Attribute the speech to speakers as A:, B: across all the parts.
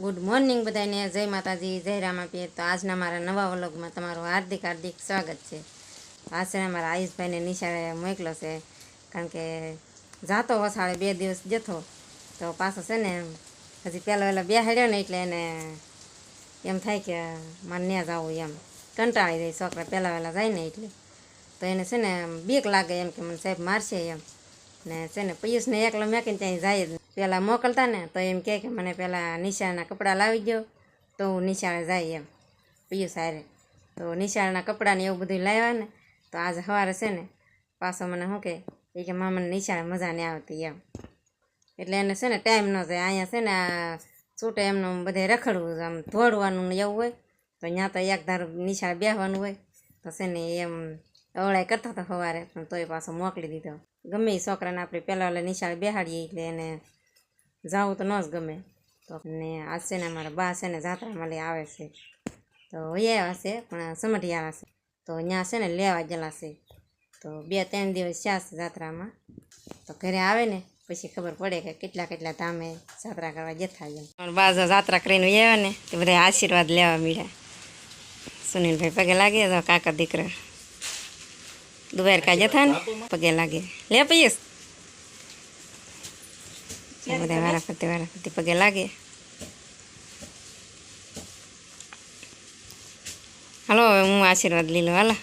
A: Good morning બધાને, જય માતાજી, જય રામાપીર। તો આજના મારા નવા વ્લોગમાં તમારું હાર્દિક હાર્દિક સ્વાગત છે। આજ છે ને મારા આયુષભાઈને નિશાળે મોકલો છે, કારણ કે જાતો વસાળે 2 દિવસ જતો તો પાછો છે ને હજી પહેલાં બેહાડ્યો ને એટલે એને એમ થાય કે મારે ત્યાં જવું, એમ કંટાળી જાય છોકરા પહેલાં જાય ને એટલે તો એને છે ને બીક લાગે એમ કે મને સાહેબ મારશે એમ ને છે ને પિયુષને એકલો મેકીને ત્યાં જાય જ પહેલાં મોકલતા ને તો એમ કહે કે મને પહેલાં નિશાળના કપડાં લાવી દો તો હું નિશાળે જાય એમ પિયુષ હારે। તો નિશાળના કપડાને એવું બધું લાવ્યા ને તો આજે સવારે છે ને પાછો મને શું કે મામાને નિશાળે મજા નહીં આવતી એમ, એટલે એને છે ને ટાઈમ ન જાય। અહીંયા છે ને આ છૂટે એમનું બધે રખડવું, આમ દોડવાનું ને એવું હોય તો ત્યાં તો એક ધાર નિશાળે બેસવાનું હોય તો છે ને એમ અવળાઈ કરતા હતા સવારે, પણ તોય પાછો મોકલી દીધો। ગમે એ છોકરાને આપણે પહેલાં નિશાળે બેસાડીએ એટલે એને જવું તો ન જ ગમે। તો ને આજ છે ને અમારા બા છે ને જાત્રામાં લઈ આવે છે, તો આવ્યા છે પણ સમઢી આવ્યા છે તો ત્યાં છે ને લેવા ગયેલા છે, તો 2-3 દિવસ થયા છે જાત્રામાં। તો ઘરે આવે ને પછી ખબર પડે કે કેટલા કેટલા ધામે જાત્રા કરવા જતા એમ। અમારા બા જાત્રા કરીને આવ્યા ને તો બધા આશીર્વાદ લેવા મળ્યા। સુનિલભાઈ પગે લાગે તો કાકા દીકરા દ્વારકા જતા ને પગે લાગે, લે પૈસ બધા વારાફરતી પગે લાગે। હાલો હવે હું આશીર્વાદ લઈ લો, હાલો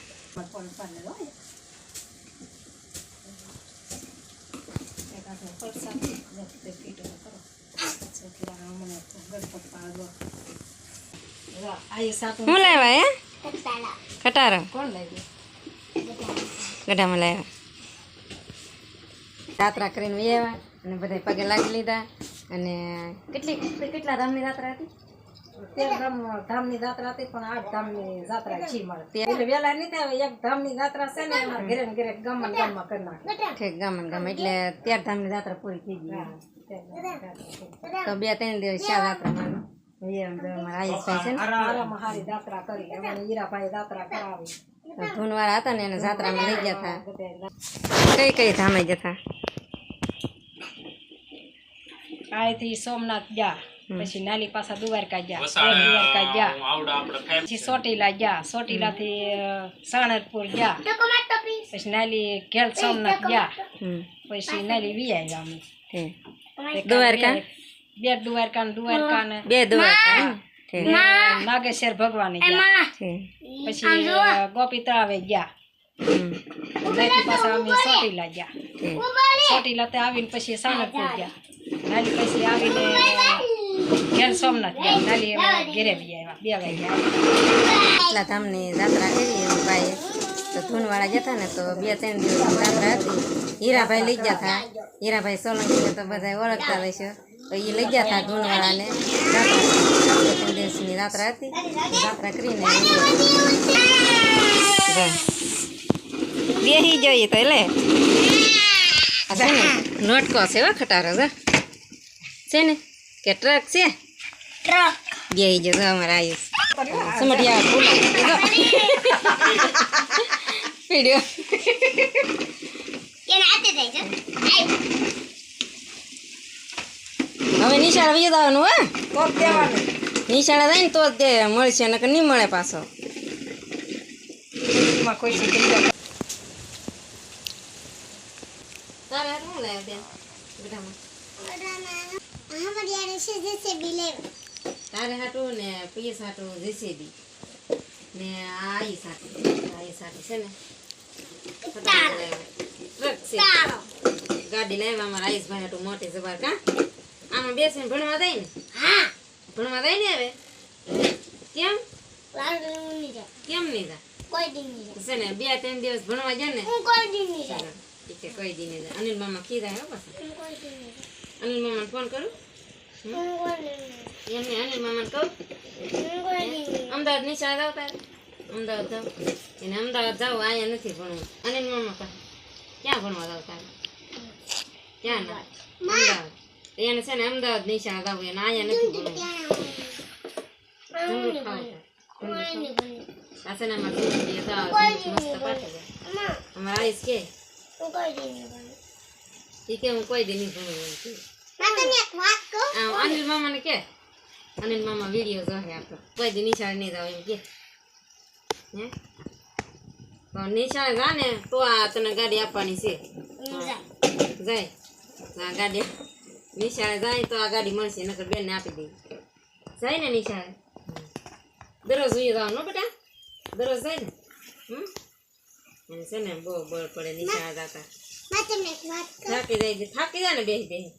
A: શું લાવ્યા હે ખટારો ગઢામાં લાવ્યા। જાત્રા કરીને આવ્યા અને બધા પગે લાગી લીધા। અને કેટલા ધામની જાત્રા હતી?
B: 13 ધામની જાત્રા હતી, પણ 8 ધામની જાત્રા છે મારે એટલે વેલા નહીં થાય। એક ધામની જાત્રા છે ને એમાં ઘરે ને ઘરે ગામમાં કરી નાખે,
A: ઠીક ગામમાં એટલે 13 ધામની જાત્રા પૂરી થઈ ગઈ। તો 2-3 દિવસ છે જાત્રામાં મારા આયુષભાઈ છે ને
B: આરામાં હારી જાત્રા કરી, અમારે હીરાભાઈ જાત્રા કરાવી।
A: ધૂનવાળા હતા ને એને જાત્રામાં લઈ ગયા હતા। કઈ ધામે જતા?
B: અહીંથી સોમનાથ ગયા, પછી નાલી પાછા દ્વારકા ગયા, પછી ચોટીલા ગયા, ચોટીલા થી સાણરપુર ગયા, પછી નાલી ઘેલ સોમનાથ ગયા, પછી નાલી વી આવ્યા અમે
A: દ્વારકા,
B: બે દ્વારકા ને નાગેશ્વર ભગવાન ગયા, પછી ગોપી તળાવે ગયા, પાછા અમે ચોટીલા ગયા, ચોટીલા તે આવીને પછી સાણરપુર ગયા, નાલી પછી આવીને ઘેર સોમનાથ ગયા, નાલી ઘેરે બી આવ્યા 2 વાગ્યા।
A: એટલા ધામની જાત્રા કરી એમ ભાઈ તો ધૂનવાળા જતા ને તો 2-3 દિવસની જાત્રા હતી। હીરાભાઈ લઈ ગયા હતા, હીરાભાઈ સોલંકી તો બધા ઓળખતા રહેશો, તો એ લઈ ગયા હતા ધૂનવાળાને જાત્રા। 2-3 દિવસની જાત્રા હતી, જાત્રા કરીને બેસી જોઈએ તો એટલે છે ને નોટકો છે હો ખટારો છે ને કે ટ્રક છે? ટ્રક બેસી જતો અમારા આયુષ સમઢિયા બોલા વિડીયો હવે નિશાળ વહી જવાનું હે, નિશાળે જાય ને તો જ મળશે, નકર નહીં મળે પાછો। તારે શું લાવ્યા બેન ગઢામાં? તારે હાટું ને પીએસ હાટું જેસીબી ને આઈ સાટું છે ને ટ્રક છે, ગાડી લાવ્યા અમારા આયુષભાઈ હાટું મોટી જબર। કા આમાં બેસીને ભણવા જાય ને? ભણવા જાય ને હવે કેમ નહીં જા? છે ને 2-3 દિવસ ભણવા જાય ને કોઈ દી નહીં જાય। અનિલ મામા કીધા હે પાછા, અનિલ મામાને ફોન કરું એમને, અનિલ મામાને કહું અમદાવાદ નિશાળ જાવ, તારે અમદાવાદ જાવ એને અમદાવાદ જાવ, અહીંયા નથી ભણવું। અનિલ મામા ક્યાં ભણવા જાવ તારે? ક્યાં ના અમદાવાદ, એને છે ને અમદાવાદ નિશાળ જાવ, એને અહીંયા નથી ભણવું। આ છે ને અમારા મસ્ત પાઠે જાય અમારા આઈસ કે હું કોઈ દી નહીં ભણવું। અનિલ મામાને કે અને મામા વિડીયો જોહે આપણો કોઈ દી નિશાળ નહીં જાવ એમ કે હે તો નિશાળ જા ને તો આ તને ગાડી આપવાની છે જાય આ ગાડી નિશાળે જાય તો આ ગાડી મળશે નકર બેનને આપી દે જાય ને નિશાળે દરરોજ જોઈએ જવાનું બેટા દરરોજ જાય ને અને છે ને બહુ બળ પડે નિશાળે જતા થાકી જાય ને બેસી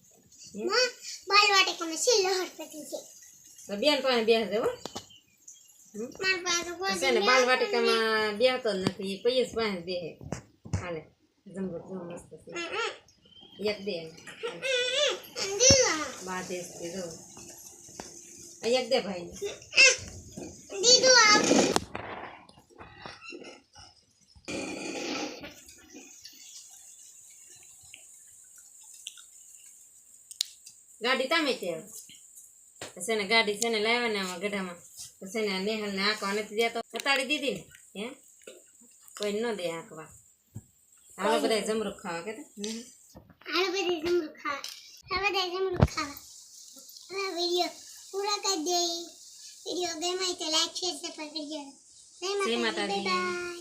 A: તો બેન પાસે બેસી જાય છે ને બાલવાટિકામાં બેસતો જ નથી પૈસ પાસે બેસે હાલે જમરૂક જો મસ્ત છે એક દે બા દેશ દે જો એક દે ભાઈ ગાડી તમે તે છે ને ગાડી છે ને લાવ્યા ને આમાં ગઢામાં તો છે ને નેહલ ને આંકવા નથી દેતો હતાડી દીધી ને હે કોઈ ન દે આંકવા હાલો બધા જમરૂક ખાવા કે
C: વિડીયો પૂરા કરી દે વિડીયો ગમે તો લાઈક શેર સબસ્ક્રાઇબ કરજો જય માતાજી.